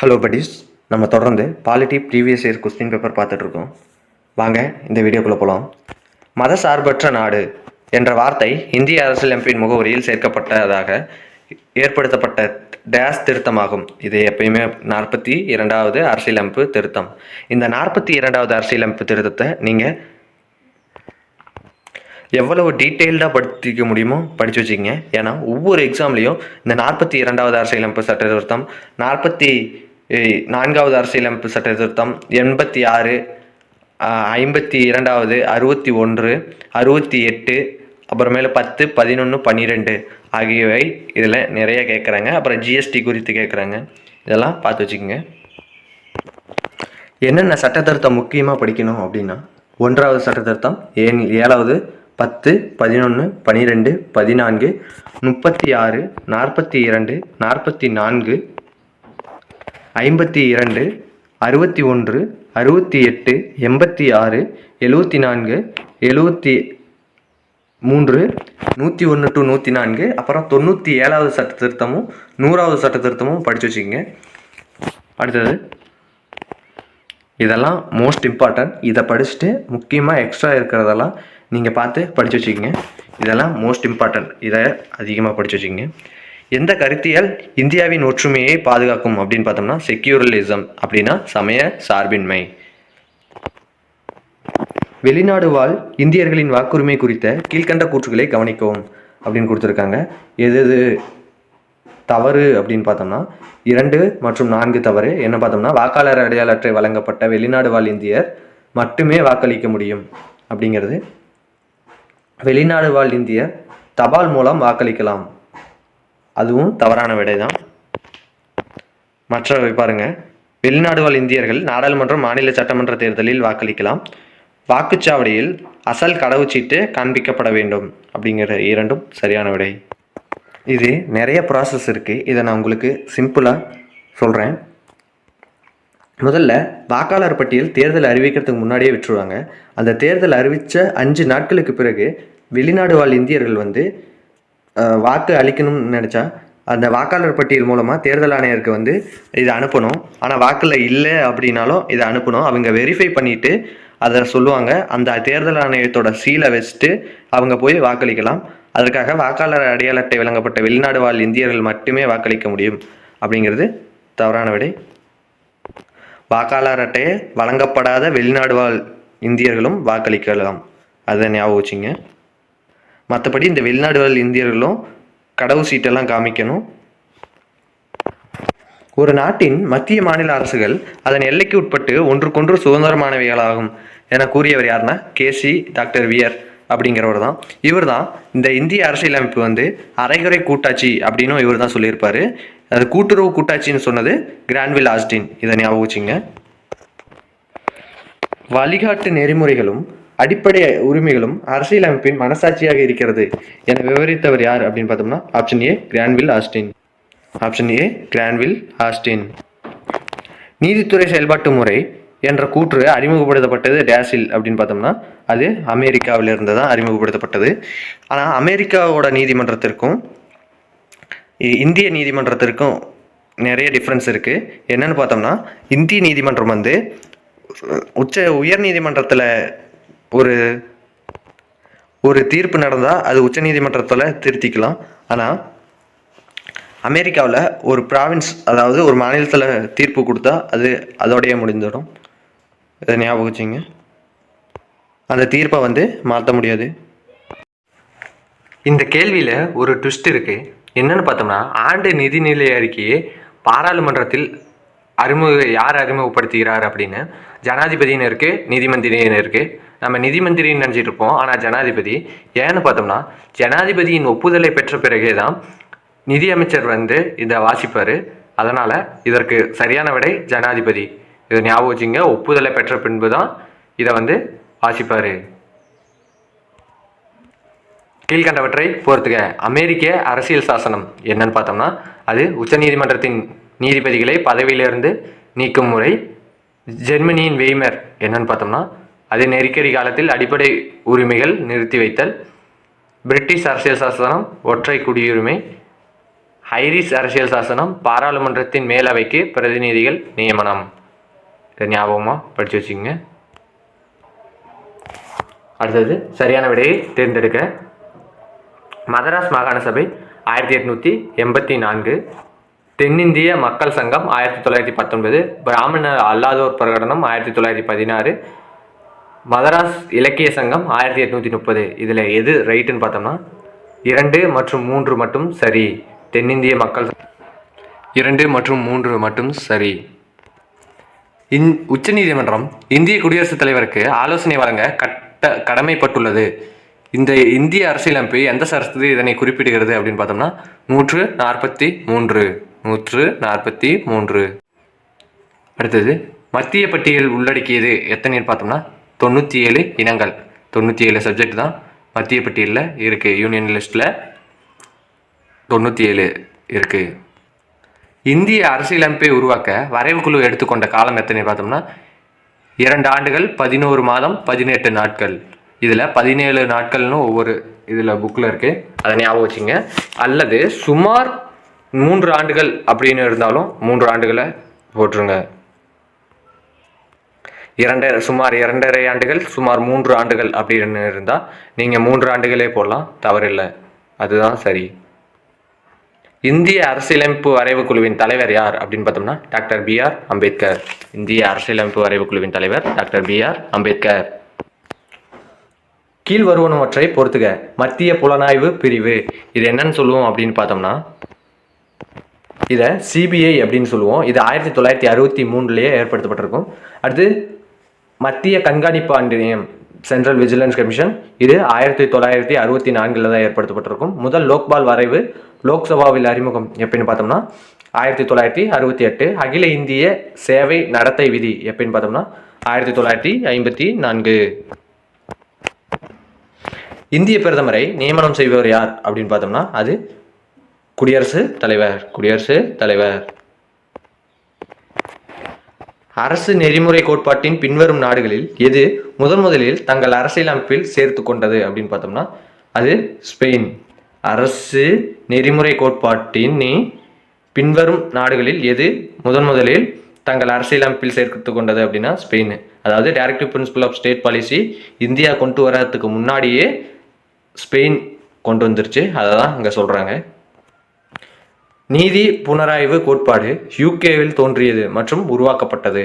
Hello buddies, நம்ம தொடர்ந்து polity previous year question paper பார்த்துட்ருக்கோம். வாங்க இந்த வீடியோக்குள்ளே போகலாம். மதசார்பற்ற நாடு என்ற வார்த்தை இந்திய அரசியலமைப்பின் முகவரியில் சேர்க்கப்பட்டதாக ஏற்படுத்தப்பட்ட டேஸ் திருத்தமாகும். இது எப்பயுமே 42வது அரசியலமைப்பு திருத்தம். இந்த 42வது அரசியலமைப்பு திருத்தத்தை நீங்கள் எவ்வளவு டீட்டெயில்டாக படிக்க முடியுமோ படித்து வச்சுக்கிங்க. ஏன்னா ஒவ்வொரு எக்ஸாம்லேயும் இந்த 42வது அரசியலமைப்பு சட்ட திருத்தம், 44வது அரசியலமைப்பு சட்ட திருத்தம், 86, 52வது, 61, 68, அப்புறமேல 10, 11, 12 ஆகியவை இதில் நிறைய கேட்குறாங்க. அப்புறம் ஜிஎஸ்டி குறித்து கேட்குறாங்க. இதெல்லாம் பார்த்து வச்சுக்கோங்க. என்னென்ன சட்ட திருத்தம் முக்கியமாக படிக்கணும் அப்படின்னா, 1வது சட்ட திருத்தம், 7வது, 10, 11, 12, 14, 36, 42, 44, 52, 61, 68, 86, 74, 73, 101 to 104, அப்புறம் 97வது சட்ட திருத்தமும் 100வது சட்ட திருத்தமும் படித்து வச்சுக்கோங்க. அடுத்தது இதெல்லாம் மோஸ்ட் இம்பார்ட்டன்ட். இதை படிச்சுட்டு முக்கியமாக எக்ஸ்ட்ரா இருக்கிறதெல்லாம் நீங்கள் பார்த்து படித்து வச்சுக்கோங்க. இதெல்லாம் மோஸ்ட் இம்பார்ட்டன்ட். இதை அதிகமாக படித்து வச்சுக்கோங்க. எந்த கருத்தியல் இந்தியாவின் ஒற்றுமையை பாதுகாக்கும் அப்படின்னு பார்த்தோம்னா செக்யூரலிசம், அப்படின்னா சமய சார்பின்மை. வெளிநாடு வாழ் இந்தியர்களின் வாக்குரிமை குறித்த கீழ்கண்ட கூற்றுகளை கவனிக்கவும் அப்படின்னு கொடுத்துருக்காங்க. எது தவறு அப்படின்னு பார்த்தோம்னா 2 மற்றும் 4 தவறு. என்ன பார்த்தோம்னா, வாக்காளர் அடையாள அட்டை வழங்கப்பட்ட வெளிநாடு வாழ் இந்தியர் மட்டுமே வாக்களிக்க முடியும் அப்படிங்கிறது. வெளிநாடு வாழ் இந்தியர் தபால் மூலம் வாக்களிக்கலாம், அதுவும் தவறான விடை தான். மற்றவை பாருங்க, வெளிநாடு வாழ் இந்தியர்கள் நாடாளுமன்றம், மாநில சட்டமன்ற தேர்தலில் வாக்களிக்கலாம். வாக்குச்சாவடியில் அசல் கடவுச்சீட்டு காண்பிக்கப்பட வேண்டும் அப்படிங்கிற 2ம் சரியான விடை. இது நிறைய ப்ராசஸ் இருக்குது. இதை நான் உங்களுக்கு சிம்பிளாக சொல்கிறேன். முதல்ல வாக்காளர் பட்டியல் தேர்தல் அறிவிக்கிறதுக்கு முன்னாடியே விட்டுருவாங்க. அந்த தேர்தல் அறிவித்த 5 நாட்களுக்கு பிறகு வெளிநாடு வாழ் இந்தியர்கள் வாக்கு அளிக்கணும்னு நினச்சா அந்த வாக்காளர் பட்டியல் மூலமாக தேர்தல் ஆணையருக்கு இதை அனுப்பணும். ஆனால் வாக்கில் இல்லை அப்படின்னாலும் இதை அனுப்பணும். அவங்க வெரிஃபை பண்ணிவிட்டு அதை சொல்லுவாங்க. அந்த தேர்தல் ஆணையத்தோட சீலை வச்சுட்டு அவங்க போய் வாக்களிக்கலாம். அதற்காக வாக்காளர் அடையாள அட்டை வழங்கப்பட்ட வெளிநாடு வாழ் இந்தியர்கள் மட்டுமே வாக்களிக்க முடியும் அப்படிங்கிறது தவறான விடை. வாக்காளர் அட்டையை வழங்கப்படாத வெளிநாடு வாழ் இந்தியர்களும் வாக்களிக்கலாம், அதை ஞாபகம் வச்சுங்க. மற்றபடி இந்த வெளிநாடு வாழ் இந்தியர்களும் கடவு சீட்டெல்லாம் காமிக்கணும். ஒரு நாட்டின் மத்திய மாநில அரசுகள் அதன் எல்லைக்கு உட்பட்டு ஒன்றுக்கொன்று சுதந்திரமானவைகளாகும் என கூறியவர் யாருன்னா கேசி டாக்டர் வியர் அப்படிங்கிறவர் தான். இவர் தான் இந்த இந்திய அரசியலமைப்பு அரைகுறை கூட்டாட்சி அப்படின்னும் இவர் தான் சொல்லியிருப்பார். அது கூட்டுறவு கூட்டாட்சின்னு சொன்னது கிரான்வில் ஆஸ்டின், இதை ஞாபகம் வச்சுங்க. வழிகாட்டு நெறிமுறைகளும் அடிப்படை உரிமைகளும் அரசியலமைப்பின் மனசாட்சியாக இருக்கிறது என விவரித்தவர் யார் அப்படின்னு பார்த்தோம்னா option A கிரான்வில் Austin. Option A கிரான்வில் Austin. நீதித்துறை செயல்பாட்டு முறை என்ற கூற்று அறிமுகப்படுத்தப்பட்டது டேஸில் அப்படின்னு பார்த்தோம்னா அது அமெரிக்காவிலிருந்து தான் அறிமுகப்படுத்தப்பட்டது. ஆனால் அமெரிக்காவோட நீதிமன்றத்திற்கும் இந்திய நீதிமன்றத்திற்கும் நிறைய டிஃப்ரென்ஸ் இருக்குது. என்னன்னு பார்த்தோம்னா, இந்திய நீதிமன்றம் உயர் நீதிமன்றத்தில் ஒரு தீர்ப்பு நடந்தால் அது உச்ச நீதிமன்றத்தில் திருத்திக்கலாம். ஆனால் அமெரிக்காவில் ஒரு ப்ராவின்ஸ், அதாவது ஒரு மாநிலத்தில் தீர்ப்பு கொடுத்தா அது அதோடைய முடிந்துடும். இதை ஞாபகம் வச்சுங்க. அந்த தீர்ப்பை மாற்ற முடியாது. இந்த கேள்வியில் ஒரு ட்விஸ்ட் இருக்குது. என்னன்னு பார்த்தோம்னா, ஆண்டு நிதிநிலை அறிக்கையை பாராளுமன்றத்தில் யார் அறிமுகப்படுத்துகிறார் அப்படின்னு ஜனாதிபதினு இருக்குது, நீதிமந்திரின்னு இருக்குது. நம்ம நீதிமந்திரின்னு நினச்சிட்டு இருப்போம், ஆனால் ஜனாதிபதி. ஏன்னு பார்த்தோம்னா, ஜனாதிபதியின் ஒப்புதலை பெற்ற பிறகே தான் நிதியமைச்சர் இதை வாசிப்பார். அதனால் இதற்கு சரியான விடை ஜனாதிபதி. இதை ஞாபகம் வச்சுங்க. ஒப்புதலை பெற்ற பின்பு தான் இதை வாசிப்பார். கீழ்கண்டவற்றை பொறுத்துக. அமெரிக்க அரசியல் சாசனம் என்னன்னு பார்த்தோம்னா அது உச்சநீதிமன்றத்தின் நீதிபதிகளை பதவியிலிருந்து நீக்கும் முறை. ஜெர்மனியின் வெய்மர் என்னன்னு பார்த்தோம்னா அது நெருக்கடி காலத்தில் அடிப்படை உரிமைகள் நிறுத்தி வைத்தல். பிரிட்டிஷ் அரசியல் சாசனம் ஒற்றை குடியுரிமை. ஐரிஷ் அரசியல் சாசனம் பாராளுமன்றத்தின் மேலவைக்கு பிரதிநிதிகள் நியமனம். இதை ஞாபகமாக படித்து வச்சுக்கோங்க. அடுத்தது சரியான விடையை தேர்ந்தெடுக்க. மதராஸ் மாகாண சபை 1884, தென்னிந்திய மக்கள் சங்கம் 1919, பிராமண அல்லாதோர் பிரகடனம் 1916, மதராஸ் இலக்கிய சங்கம் 1830. இதில் எது ரைட்டுன்னு பார்த்தோம்னா 2 மற்றும் 3 மட்டும் சரி. தென்னிந்திய மக்கள் 2 மற்றும் 3 மட்டும் சரி. உச்சநீதிமன்றம் இந்திய குடியரசுத் தலைவருக்கு ஆலோசனை வழங்க கடமைப்பட்டுள்ளது. இந்த இந்திய அரசியலமைப்பு எந்த சட்டத்தில் இதனை குறிப்பிடுகிறது அப்படின்னு பார்த்தோம்னா 143. அடுத்தது மத்திய பட்டியல் உள்ளடக்கியது எத்தனைன்னு பார்த்தோம்னா 97 இனங்கள். 97 சப்ஜெக்ட் தான் மத்திய பட்டியலில் இருக்குது. யூனியன் லிஸ்ட்டில் 97 இருக்குது. இந்திய அரசியலமைப்பை உருவாக்க வரைவு குழு எடுத்துக்கொண்ட காலம் எத்தனை பார்த்தோம்னா 2 ஆண்டுகள் 11 மாதம் 18 நாட்கள். இதில் 17 நாட்கள்னு ஒவ்வொரு இதில் புக்கில் இருக்குது, அதை ஞாபகம் வச்சுங்க. அல்லது சுமார் 3 ஆண்டுகள் அப்படின்னு இருந்தாலும் 3 ஆண்டுகளை போட்டுருங்க. சுமார் 2.5 ஆண்டுகள், சுமார் 3 ஆண்டுகள் அப்படின்னு இருந்தால் நீங்கள் 3 ஆண்டுகளே போடலாம், தவறில்லை, அதுதான் சரி. இந்திய அரசியலமைப்பு வரைவு குழுவின் தலைவர் யார் அப்படின்னு பார்த்தோம்னா டாக்டர் B.R. அம்பேத்கர். இந்திய அரசியலமைப்பு வரைவு குழுவின் தலைவர் டாக்டர் B.R. அம்பேத்கர். கீழ் வருவனவற்றை பொறுத்துக. மத்திய புலனாய்வு பிரிவு இது என்னன்னு சொல்லுவோம் அப்படின்னு பார்த்தோம்னா இதை CBI அப்படின்னு சொல்லுவோம். இது 1963 ஏற்படுத்தப்பட்டிருக்கும். அடுத்து மத்திய கண்காணிப்பு ஆணையம் சென்ட்ரல் விஜிலன்ஸ் கமிஷன், இது 1964 தான் ஏற்படுத்தப்பட்டிருக்கும். முதல் லோக்பால் வரைவு லோக்சபாவில் அறிமுகம் எப்படின்னு பார்த்தோம்னா 1968. அகில இந்திய சேவை நடத்தை விதி எப்படின்னு பார்த்தோம்னா 1954. இந்திய பிரதமரை நியமனம் செய்பவர் யார் அப்படின்னு பார்த்தோம்னா அது குடியரசுத் தலைவர். அரசு நெறிமுறை கோட்பாட்டின் பின்வரும் நாடுகளில் எது முதலில் தங்கள் அரசியலமைப்பில் சேர்த்து கொண்டது அப்படின்னு பார்த்தோம்னா அது ஸ்பெயின். அரசு நெறிமுறை கோட்பாட்டின் பின்வரும் நாடுகளில் எது முதலில் தங்கள் அரசியலமைப்பில் சேர்த்து கொண்டது அப்படின்னா ஸ்பெயின். அதாவது directive principle of state policy India கொண்டு வரதுக்கு முன்னாடியே ஸ்பெயின் கொண்டு வந்துருச்சு, அதை தான் இங்கே சொல்கிறாங்க. நீதி புனராய்வு கோட்பாடு யூகேவில் தோன்றியது மற்றும் உருவாக்கப்பட்டது.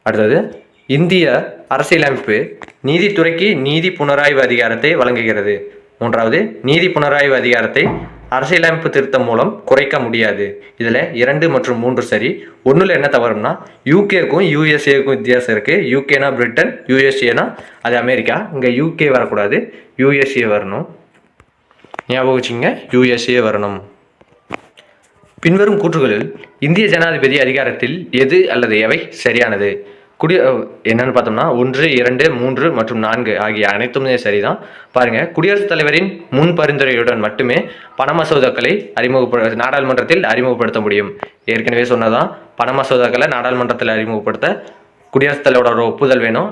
அடுத்தது இந்திய அரசியலமைப்பு நீதித்துறைக்கு நீதி புனராய்வு அதிகாரத்தை வழங்குகிறது. 3வது நீதி புனராய்வு அதிகாரத்தை அரசியலமைப்பு திருத்தம் மூலம் குறைக்க முடியாது. இதில் 2 மற்றும் 3 சரி. 1ல் என்ன தவறும்னா யூகேக்கும் USA-க்கும் வித்தியாசம் இருக்குது. யூகேனா பிரிட்டன், USA-னா அது அமெரிக்கா. இங்கே யூகே வரக்கூடாது, USA வரணும். ஞாபகம் வச்சுங்க, USA வரணும். பின்வரும் கூற்றுகளில் இந்திய ஜனாதிபதி அதிகாரத்தில் எது அல்லது எவை சரியானது? என்னன்னு பார்த்தோம்னா 1, 2, 3 மற்றும் 4 ஆகிய அனைத்துமே சரிதான். பாருங்க, குடியரசுத் தலைவரின் முன் பரிந்துரையுடன் மட்டுமே பண மசோதாக்களை நாடாளுமன்றத்தில் அறிமுகப்படுத்த முடியும். ஏற்கனவே சொன்னதான், பண மசோதாக்களை நாடாளுமன்றத்தில் அறிமுகப்படுத்த குடியரசுத் தலைவரோட ஒப்புதல் வேணும்.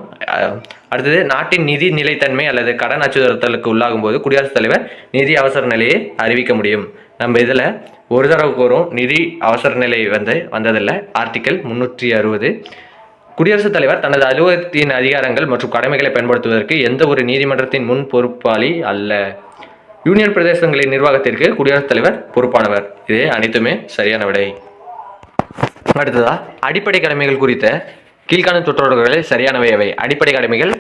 அடுத்தது நாட்டின் நிதி நிலைத்தன்மை அல்லது கடன் அச்சுறுத்தலுக்கு உள்ளாகும் போது குடியரசுத் தலைவர் நிதி அவசர நிலையை அறிவிக்க முடியும். நம்ம இதில் ஒரு தடவைக்கு வரும் நிதி அவசர நிலை வந்ததில்லை. ஆர்டிக்கல் 360. குடியரசுத் தலைவர் தனது அலுவலகத்தின் அதிகாரங்கள் மற்றும் கடமைகளை பயன்படுத்துவதற்கு எந்த ஒரு நீதிமன்றத்தின் முன் பொறுப்பாளி அல்ல. யூனியன் பிரதேசங்களின் நிர்வாகத்திற்கு குடியரசுத் தலைவர் பொறுப்பானவர். இது அனைத்துமே சரியான விடை. அடுத்ததா அடிப்படை கடமைகள் குறித்த கீழ்காணும் சொற்றொடர்களை சரியானவை எவை? அடிப்படை கடமைகள்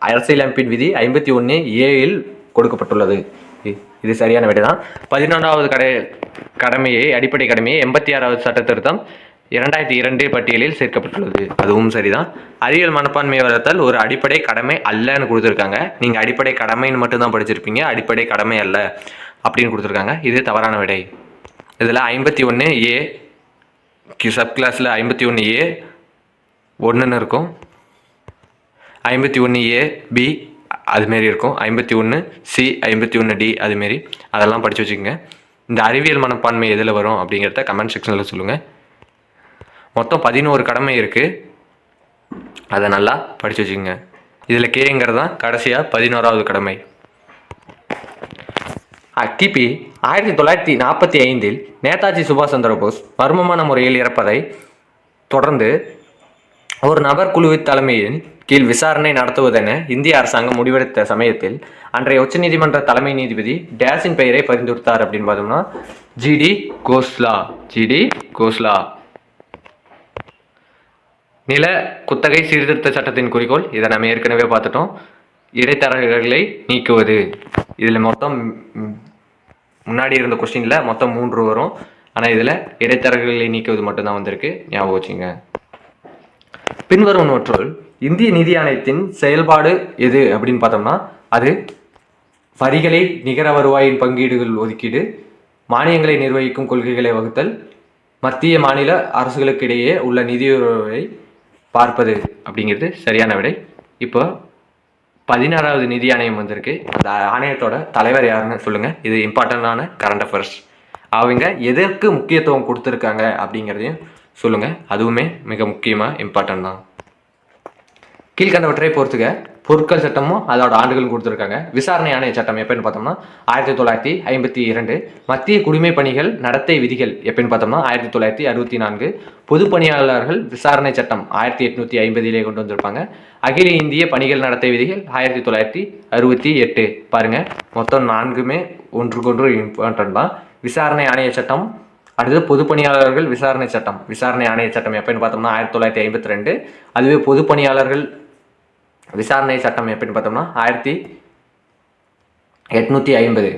அரசியலமைப்பின் விதி 51A கொடுக்கப்பட்டுள்ளது. இது சரியான விடை தான். 11வது அடிப்படை கடமையை 86வது சட்ட திருத்தம் 2002 பட்டியலில் சேர்க்கப்பட்டுள்ளது. அதுவும் சரிதான். அறிவியல் மனப்பான்மை வளர்த்தல் ஒரு அடிப்படை கடமை அல்லன்னு கொடுத்துருக்காங்க. நீங்கள் அடிப்படை கடமைன்னு மட்டும்தான் படிச்சிருப்பீங்க, அடிப்படை கடமை அல்ல அப்படின்னு கொடுத்துருக்காங்க. இது தவறான விடை. இதில் 51A சப் கிளாஸில் 51A 1ன்னு இருக்கும், 51AB அதுமாரி இருக்கும், 51C 51D அதுமாரி, அதெல்லாம் படித்து வச்சுக்கோங்க. இந்த அறிவியல் மனப்பான்மை எதில் வரும் அப்படிங்கிறத கமெண்ட் செக்ஷனில் சொல்லுங்கள். மொத்தம் 11 கடமை இருக்குது, அதை நல்லா படித்து வச்சுக்கோங்க. இதில் கேங்கிறது தான் கடைசியாக 11வது கடமை. கிபி 1945 நேதாஜி சுபாஷ் சந்திர போஸ் மர்மமான முறையில் இறப்பதை தொடர்ந்து ஒரு நபர் குழு தலைமையின் கீழ் விசாரணை நடத்துவதென இந்திய அரசாங்கம் முடிவெடுத்த சமயத்தில் அன்றைய உச்சநீதிமன்ற தலைமை நீதிபதி டேஸின் பெயரை பரிந்துரைத்தார் அப்படின்னு பார்த்தோம்னா ஜிடி கோஸ்லா. நில குத்தகை சீர்திருத்த சட்டத்தின் குறிக்கோள் இதை நம்ம ஏற்கனவே பார்த்துட்டோம். இடைத்தரகர்களை நீக்குவது. இதில் மொத்தம் முன்னாடி இருந்த கொஸ்டினில் மொத்தம் 3 வரும். ஆனால் இதில் இடைத்தரகர்களை நீக்குவது மட்டும்தான் வந்திருக்கு, ஞாபகம் வச்சுங்க. பின்வருவனவற்றுள் இந்திய நிதி ஆணையத்தின் செயல்பாடு எது அப்படின்னு பார்த்தோம்னா அது வரிகளை நிகர வருவாயின் பங்கீடுகள் ஒதுக்கீடு, மானியங்களை நிர்வகிக்கும் கொள்கைகளை வகுத்தல், மத்திய மாநில அரசுகளுக்கிடையே உள்ள நிதியுறவை பார்ப்பது அப்படிங்கிறது சரியான விடை. இப்போ 16வது நிதி ஆணையம் வந்திருக்கு. அந்த ஆணையத்தோட தலைவர் யாருன்னு சொல்லுங்கள். இது இம்பார்ட்டண்டான கரண்ட் அஃபேர்ஸ். அவங்க எதற்கு முக்கியத்துவம் கொடுத்துருக்காங்க அப்படிங்கிறதையும் சொல்லுங்கள். அதுவுமே மிக முக்கியமாக இம்பார்ட்டன்ட் தான். கீழ்கண்டவற்றை பொறுத்துக்க. பொருட்கள் சட்டமும் அதோட ஆண்டுகளும் கொடுத்துருக்காங்க. விசாரணை ஆணைய சட்டம் எப்போன்னு பார்த்தோம்னா 1952. மத்திய குடிமை பணிகள் நடத்தை விதிகள் எப்போன்னு பார்த்தோம்னா 1964. பொது பணியாளர்கள் விசாரணை சட்டம் 1850 கொண்டு வந்திருப்பாங்க. அகில இந்திய பணிகள் நடத்தை விதிகள் 1968. பாருங்க, மொத்தம் 4மே ஒன்றுக்கொன்று இம்பார்ட்டன்ட் தான். விசாரணை ஆணைய சட்டம், அடுத்தது பொது பணியாளர்கள் விசாரணை சட்டம். விசாரணை ஆணைய சட்டம் எப்போன்னு பார்த்தோம்னா 1952. அதுவே பொது பணியாளர்கள் விசாரணை சட்டம் எப்படின்னு பார்த்தோம்னா 1850.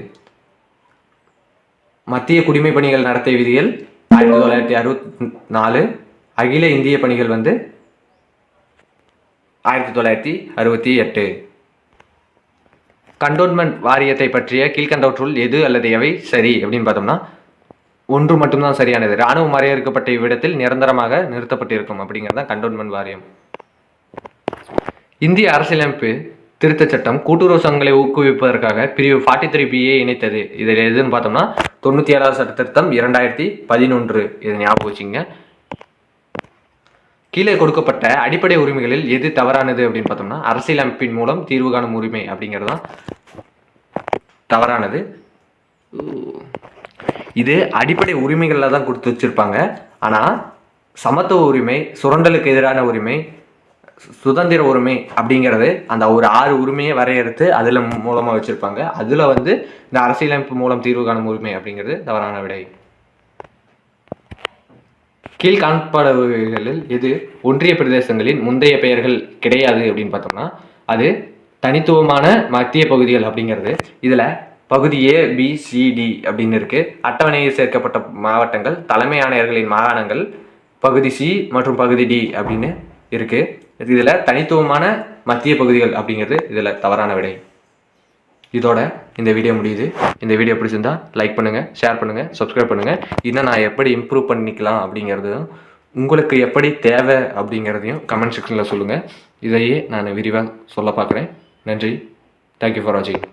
மத்திய குடிமை பணிகள் நடத்தை விதிகள் 1964. அகில இந்திய பணிகள் 1968. கண்டோன்மெண்ட் வாரியத்தை பற்றிய கீழ்கண்டவற்றுள் எது அல்லது எவை சரி அப்படின்னு பார்த்தோம்னா ஒன்று மட்டும்தான் சரியானது. இராணுவம் வரையறுக்கப்பட்ட இவ்விடத்தில் நிரந்தரமாக நிறுத்தப்பட்டிருக்கும் அப்படிங்கிறது தான் கண்டோன்மெண்ட் வாரியம். இந்திய அரசியலமைப்பு திருத்த சட்டம் கூட்டுறவு சங்கங்களை ஊக்குவிப்பதற்காக பிரிவு 43B இணைத்தது. இதில் எதுன்னு பார்த்தோம்னா 97வது சட்ட திருத்தம் 2011. இதை ஞாபகம் வச்சுங்க. கீழே கொடுக்கப்பட்ட அடிப்படை உரிமைகளில் எது தவறானது அப்படின்னு பார்த்தோம்னா அரசியலமைப்பின் மூலம் தீர்வு காணும் உரிமை அப்படிங்கிறது தான் தவறானது. இது அடிப்படை உரிமைகளில் தான் கொடுத்து வச்சிருப்பாங்க. ஆனால் சமத்துவ உரிமை, சுரண்டலுக்கு எதிரான உரிமை, சுதந்திர உரிமை அப்படிங்கிறது அந்த ஒரு 6 உரிமையை வரையறுத்து அதில் மூலமாக வச்சுருப்பாங்க. அதில் இந்த அரசியலமைப்பு மூலம் தீர்வு காணும் உரிமை அப்படிங்கிறது தவறான விடை. கீழ்காண்பவைகளில் எது ஒன்றிய பிரதேசங்களின் முந்தைய பெயர்கள் கிடையாது அப்படின்னு பார்த்தோம்னா அது தனித்துவமான மத்திய பகுதிகள் அப்படிங்கிறது. இதில் பகுதி A, B, C, D அப்படின்னு இருக்கு. அட்டவணையில் சேர்க்கப்பட்ட மாவட்டங்கள், தலைமை ஆணையர்களின் மாகாணங்கள், பகுதி C மற்றும் பகுதி D அப்படின்னு இருக்கு. இதில் தனித்துவமான மத்திய பகுதிகள் அப்படிங்கிறது இதில் தவறான விடை. இதோட இந்த வீடியோ முடியுது. இந்த வீடியோ பிடிச்சிருந்தா லைக் பண்ணுங்கள், ஷேர் பண்ணுங்கள், சப்ஸ்கிரைப் பண்ணுங்கள். இன்னும் நான் எப்படி இம்ப்ரூவ் பண்ணிக்கலாம் அப்படிங்கிறதையும் உங்களுக்கு எப்படி தேவை அப்படிங்கிறதையும் கமெண்ட் செக்ஷனில் சொல்லுங்கள். இதையே நான் விரிவாக சொல்ல பார்க்குறேன். நன்றி. தேங்க்யூ ஃபார் வாட்சிங்.